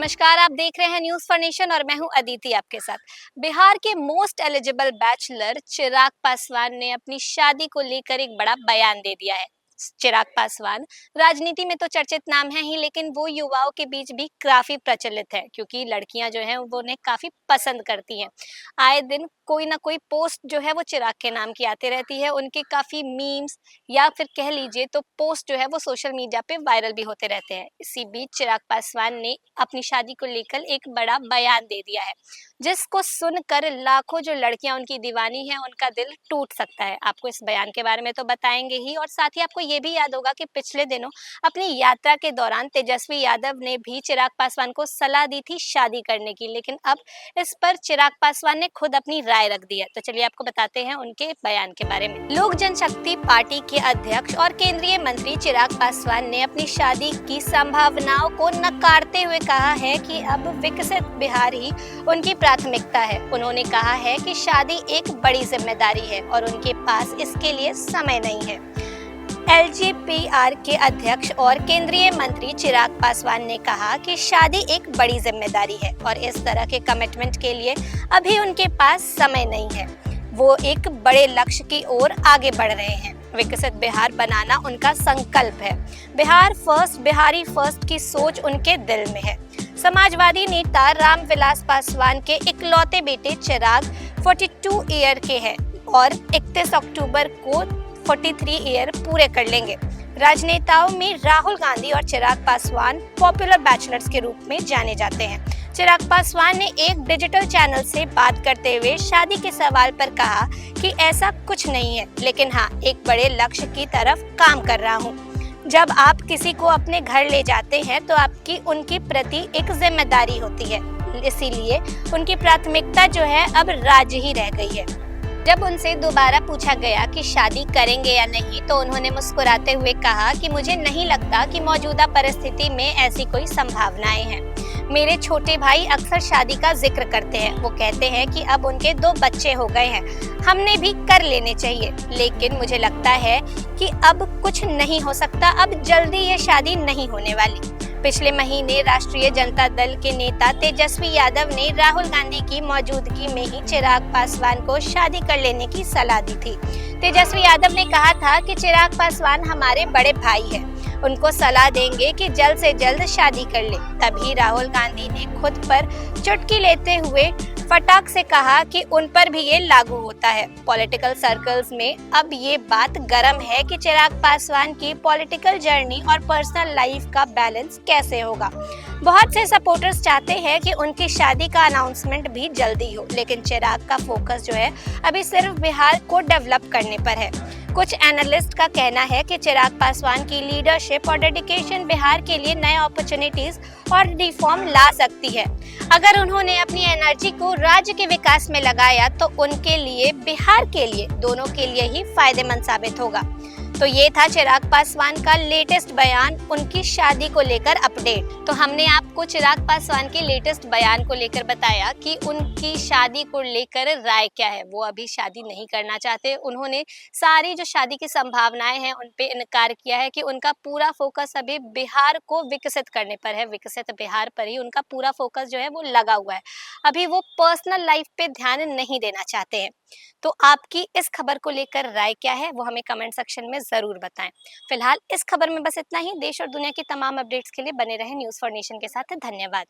नमस्कार, आप देख रहे हैं न्यूज़ फॉर नेशन और मैं हूं अदिति आपके साथ। बिहार के most eligible bachelor Chirag Paswan ने अपनी शादी को लेकर एक बड़ा बयान दे दिया है। चिराग पासवान राजनीति में तो चर्चित नाम है ही, लेकिन वो युवाओं के बीच भी काफी प्रचलित है क्योंकि लड़कियां जो हैं वो उन्हें काफी पसंद करती हैं। आए दिन कोई ना कोई पोस्ट जो है वो चिराग के नाम की आती रहती है। उनके काफी मीम्स या फिर कह लीजिए तो पोस्ट जो है वो सोशल मीडिया पे वायरल भी होते रहते हैं। इसी बीच चिराग पासवान ने अपनी शादी को लेकर एक बड़ा बयान दे दिया है, जिसको सुनकर लाखों जो लड़कियां उनकी दीवानी हैं उनका दिल टूट सकता है। आपको इस बयान के बारे में तो बताएंगे ही, और साथ ही आपको ये भी याद होगा कि पिछले दिनों अपनी यात्रा के दौरान तेजस्वी यादव ने भी चिराग पासवान को सलाह दी थी शादी करने की, लेकिन अब इस पर चिराग पासवान ने खुद अपनी राय रख दी है। तो चलिए आपको बताते हैं उनके बयान के बारे में। लोक जनशक्ति पार्टी के अध्यक्ष और केंद्रीय मंत्री चिराग पासवान ने अपनी शादी की संभावनाओं को नकारते हुए कहा है कि अब विकसित बिहार ही उनकी प्राथमिकता है। उन्होंने कहा है कि शादी एक बड़ी जिम्मेदारी है और उनके पास इसके लिए समय नहीं है। एलजेपीआर के अध्यक्ष और केंद्रीय मंत्री चिराग पासवान ने कहा कि शादी एक बड़ी जिम्मेदारी है और इस तरह के कमिटमेंट के लिए अभी उनके पास समय नहीं है। वो एक बड़े लक्ष्य की ओर आगे बढ़ रहे हैं। विकसित बिहार बनाना उनका संकल्प है। बिहार फर्स्ट, बिहारी फर्स्ट की सोच उनके दिल में है। समाजवादी नेता रामविलास पासवान के इकलौते बेटे चिराग 42 ईयर के हैं और 31 अक्टूबर को 43 ईयर पूरे कर लेंगे। राजनेताओं में राहुल गांधी और चिराग पासवान पॉपुलर बैचलर्स के रूप में जाने जाते हैं। चिराग पासवान ने एक डिजिटल चैनल से बात करते हुए शादी के सवाल पर कहा कि ऐसा कुछ नहीं है, लेकिन हाँ, एक बड़े लक्ष्य की तरफ काम कर रहा हूँ। जब आप किसी को अपने घर ले जाते हैं तो आपकी उनके प्रति एक जिम्मेदारी होती है, इसीलिए उनकी प्राथमिकता जो है अब राज्य ही रह गई है। जब उनसे दोबारा पूछा गया कि शादी करेंगे या नहीं, तो उन्होंने मुस्कुराते हुए कहा कि मुझे नहीं लगता कि मौजूदा परिस्थिति में ऐसी कोई संभावनाएं हैं। मेरे छोटे भाई अक्सर शादी का जिक्र करते हैं। वो कहते हैं कि अब उनके 2 बच्चे हो गए हैं, हमने भी कर लेने चाहिए, लेकिन मुझे लगता है कि अब कुछ नहीं हो सकता, अब जल्दी ये शादी नहीं होने वाली। पिछले महीने राष्ट्रीय जनता दल के नेता तेजस्वी यादव ने राहुल गांधी की मौजूदगी में ही चिराग पासवान को शादी कर लेने की सलाह दी थी। तेजस्वी यादव ने कहा था कि चिराग पासवान हमारे बड़े भाई हैं, उनको सलाह देंगे कि जल्द से जल्द शादी कर ले। तभी राहुल गांधी ने खुद पर चुटकी लेते हुए फटाक से कहा कि उन पर भी ये लागू होता है। पॉलिटिकल सर्कल्स में अब ये बात गर्म है कि चिराग पासवान की पॉलिटिकल जर्नी और पर्सनल लाइफ का बैलेंस कैसे होगा। बहुत से सपोर्टर्स चाहते हैं कि उनकी शादी का अनाउंसमेंट भी जल्दी हो, लेकिन चिराग का फोकस जो है अभी सिर्फ बिहार को डेवलप करने पर है। कुछ एनालिस्ट का कहना है कि चिराग पासवान की लीडरशिप और डेडिकेशन बिहार के लिए नए अपॉर्चुनिटीज और रिफॉर्म ला सकती है। अगर उन्होंने अपनी एनर्जी को राज्य के विकास में लगाया तो उनके लिए, बिहार के लिए, दोनों के लिए ही फायदेमंद साबित होगा। तो ये था चिराग पासवान का लेटेस्ट बयान, उनकी शादी को लेकर अपडेट। तो हमने आपको चिराग पासवान के लेटेस्ट बयान को लेकर बताया कि उनकी शादी को लेकर राय क्या है। वो अभी शादी नहीं करना चाहते। उन्होंने सारी जो शादी की संभावनाएं हैं उन पे इनकार किया है कि उनका पूरा फोकस अभी बिहार को विकसित करने पर है। विकसित बिहार पर ही उनका पूरा फोकस जो है वो लगा हुआ है। अभी वो पर्सनल लाइफ पे ध्यान नहीं देना चाहते हैं। तो आपकी इस खबर को लेकर राय क्या है वो हमें कमेंट सेक्शन में जरूर बताएं। फिलहाल इस खबर में बस इतना ही। देश और दुनिया की तमाम अपडेट्स के लिए बने रहें न्यूज़ फॉर नेशन के साथ। धन्यवाद।